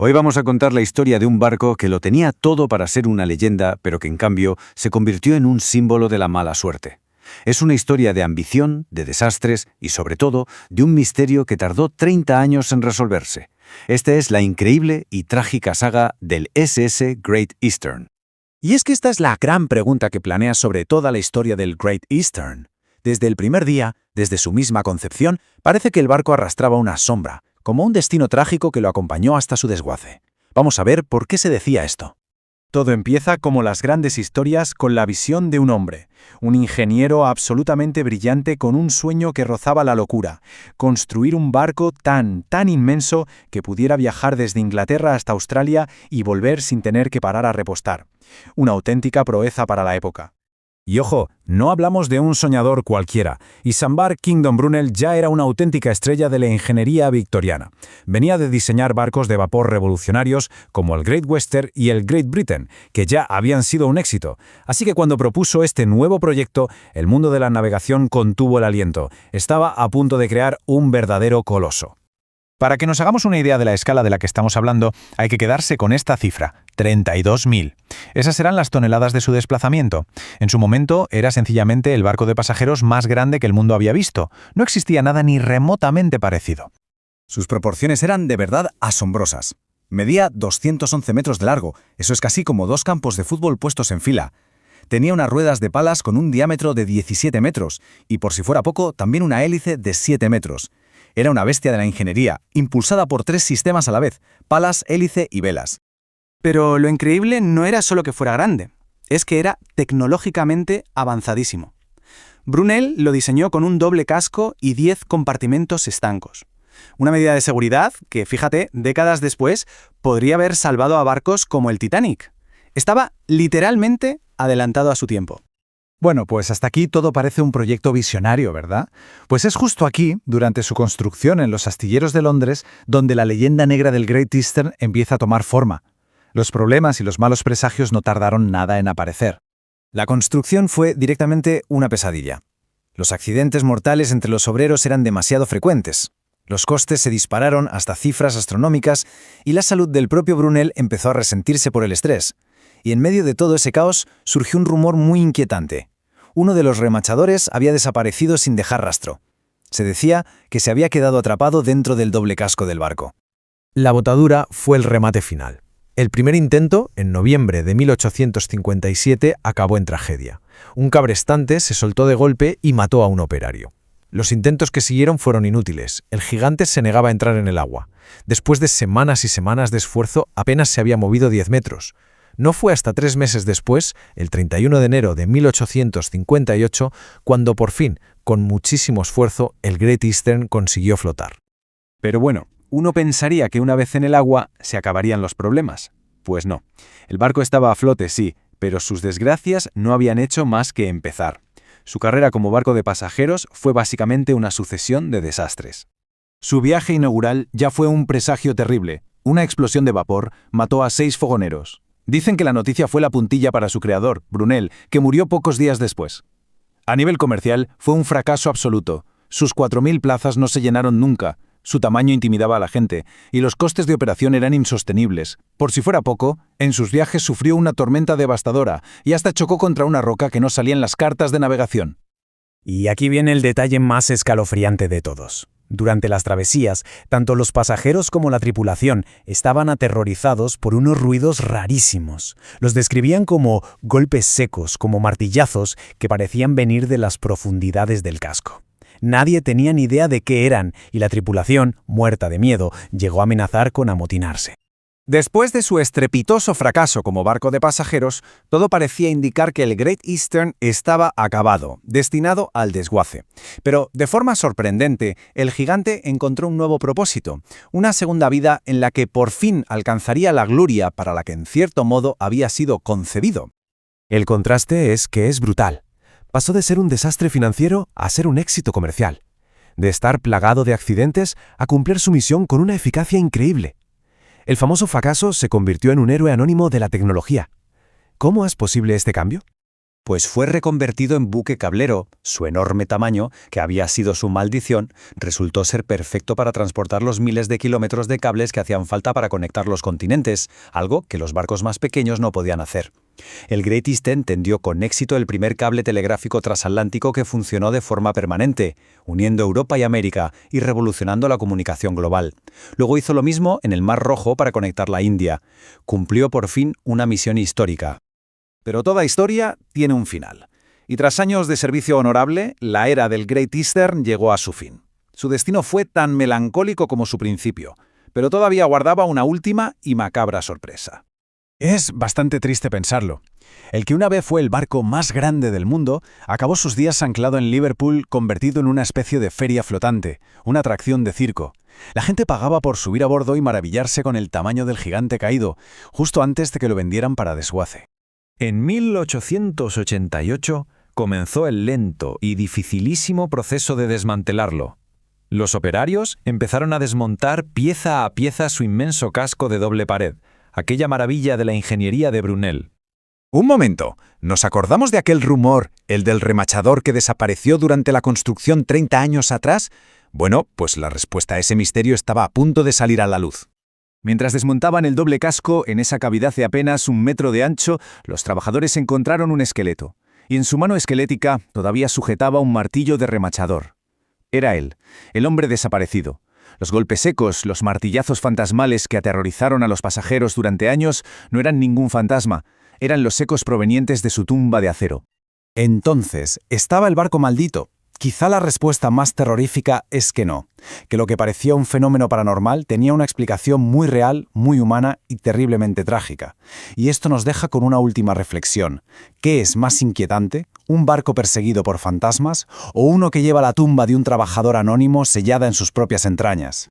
Hoy vamos a contar la historia de un barco que lo tenía todo para ser una leyenda, pero que en cambio se convirtió en un símbolo de la mala suerte. Es una historia de ambición, de desastres y, sobre todo, de un misterio que tardó 30 años en resolverse. Esta es la increíble y trágica saga del SS Great Eastern. Y es que esta es la gran pregunta que planea sobre toda la historia del Great Eastern. Desde el primer día, desde su misma concepción, parece que el barco arrastraba una sombra, como un destino trágico que lo acompañó hasta su desguace. Vamos a ver por qué se decía esto. Todo empieza, como las grandes historias, con la visión de un hombre, un ingeniero absolutamente brillante con un sueño que rozaba la locura: construir un barco tan inmenso que pudiera viajar desde Inglaterra hasta Australia y volver sin tener que parar a repostar. Una auténtica proeza para la época. Y ojo, no hablamos de un soñador cualquiera. Isambard Kingdom Brunel ya era una auténtica estrella de la ingeniería victoriana. Venía de diseñar barcos de vapor revolucionarios como el Great Western y el Great Britain, que ya habían sido un éxito. Así que cuando propuso este nuevo proyecto, el mundo de la navegación contuvo el aliento. Estaba a punto de crear un verdadero coloso. Para que nos hagamos una idea de la escala de la que estamos hablando, hay que quedarse con esta cifra: 32.000. Esas eran las toneladas de su desplazamiento. En su momento era sencillamente el barco de pasajeros más grande que el mundo había visto. No existía nada ni remotamente parecido. Sus proporciones eran de verdad asombrosas. Medía 211 metros de largo, eso es casi como 2 campos de fútbol puestos en fila. Tenía unas ruedas de palas con un diámetro de 17 metros y, por si fuera poco, también una hélice de 7 metros. Era una bestia de la ingeniería, impulsada por 3 sistemas a la vez: palas, hélice y velas. Pero lo increíble no era solo que fuera grande, es que era tecnológicamente avanzadísimo. Brunel lo diseñó con un doble casco y 10 compartimentos estancos. Una medida de seguridad que, fíjate, décadas después podría haber salvado a barcos como el Titanic. Estaba literalmente adelantado a su tiempo. Bueno, pues hasta aquí todo parece un proyecto visionario, ¿verdad? Pues es justo aquí, durante su construcción en los astilleros de Londres, donde la leyenda negra del Great Eastern empieza a tomar forma. Los problemas y los malos presagios no tardaron nada en aparecer. La construcción fue directamente una pesadilla. Los accidentes mortales entre los obreros eran demasiado frecuentes. Los costes se dispararon hasta cifras astronómicas y la salud del propio Brunel empezó a resentirse por el estrés. Y en medio de todo ese caos surgió un rumor muy inquietante. Uno de los remachadores había desaparecido sin dejar rastro. Se decía que se había quedado atrapado dentro del doble casco del barco. La botadura fue el remate final. El primer intento, en noviembre de 1857, acabó en tragedia. Un cabrestante se soltó de golpe y mató a un operario. Los intentos que siguieron fueron inútiles. El gigante se negaba a entrar en el agua. Después de semanas y semanas de esfuerzo, apenas se había movido 10 metros. No fue hasta 3 meses después, el 31 de enero de 1858, cuando por fin, con muchísimo esfuerzo, el Great Eastern consiguió flotar. Pero bueno, uno pensaría que una vez en el agua se acabarían los problemas. Pues no. El barco estaba a flote, sí, pero sus desgracias no habían hecho más que empezar. Su carrera como barco de pasajeros fue básicamente una sucesión de desastres. Su viaje inaugural ya fue un presagio terrible. Una explosión de vapor mató a 6 fogoneros. Dicen que la noticia fue la puntilla para su creador, Brunel, que murió pocos días después. A nivel comercial, fue un fracaso absoluto. Sus 4.000 plazas no se llenaron nunca. Su tamaño intimidaba a la gente, y los costes de operación eran insostenibles. Por si fuera poco, en sus viajes sufrió una tormenta devastadora y hasta chocó contra una roca que no salía en las cartas de navegación. Y aquí viene el detalle más escalofriante de todos. Durante las travesías, tanto los pasajeros como la tripulación estaban aterrorizados por unos ruidos rarísimos. Los describían como golpes secos, como martillazos que parecían venir de las profundidades del casco. Nadie tenía ni idea de qué eran, y la tripulación, muerta de miedo, llegó a amenazar con amotinarse. Después de su estrepitoso fracaso como barco de pasajeros, todo parecía indicar que el Great Eastern estaba acabado, destinado al desguace. Pero, de forma sorprendente, el gigante encontró un nuevo propósito, una segunda vida en la que por fin alcanzaría la gloria para la que en cierto modo había sido concebido. El contraste es que es brutal. Pasó de ser un desastre financiero a ser un éxito comercial. De estar plagado de accidentes a cumplir su misión con una eficacia increíble. El famoso fracaso se convirtió en un héroe anónimo de la tecnología. ¿Cómo es posible este cambio? Pues fue reconvertido en buque cablero. Su enorme tamaño, que había sido su maldición, resultó ser perfecto para transportar los miles de kilómetros de cables que hacían falta para conectar los continentes, algo que los barcos más pequeños no podían hacer. El Great Eastern tendió con éxito el primer cable telegráfico transatlántico que funcionó de forma permanente, uniendo Europa y América y revolucionando la comunicación global. Luego hizo lo mismo en el Mar Rojo para conectar la India. Cumplió por fin una misión histórica. Pero toda historia tiene un final. Y tras años de servicio honorable, la era del Great Eastern llegó a su fin. Su destino fue tan melancólico como su principio, pero todavía guardaba una última y macabra sorpresa. Es bastante triste pensarlo. El que una vez fue el barco más grande del mundo, acabó sus días anclado en Liverpool, convertido en una especie de feria flotante, una atracción de circo. La gente pagaba por subir a bordo y maravillarse con el tamaño del gigante caído, justo antes de que lo vendieran para desguace. En 1888 comenzó el lento y dificilísimo proceso de desmantelarlo. Los operarios empezaron a desmontar pieza a pieza su inmenso casco de doble pared, aquella maravilla de la ingeniería de Brunel. Un momento, ¿nos acordamos de aquel rumor, el del remachador que desapareció durante la construcción 30 años atrás? Bueno, pues la respuesta a ese misterio estaba a punto de salir a la luz. Mientras desmontaban el doble casco, en esa cavidad de apenas 1 metro de ancho, los trabajadores encontraron un esqueleto, y en su mano esquelética todavía sujetaba un martillo de remachador. Era él, el hombre desaparecido. Los golpes secos, los martillazos fantasmales que aterrorizaron a los pasajeros durante años no eran ningún fantasma, eran los ecos provenientes de su tumba de acero. Entonces, ¿estaba el barco maldito? Quizá la respuesta más terrorífica es que no, que lo que parecía un fenómeno paranormal tenía una explicación muy real, muy humana y terriblemente trágica. Y esto nos deja con una última reflexión. ¿Qué es más inquietante? ¿Un barco perseguido por fantasmas o uno que lleva la tumba de un trabajador anónimo sellada en sus propias entrañas?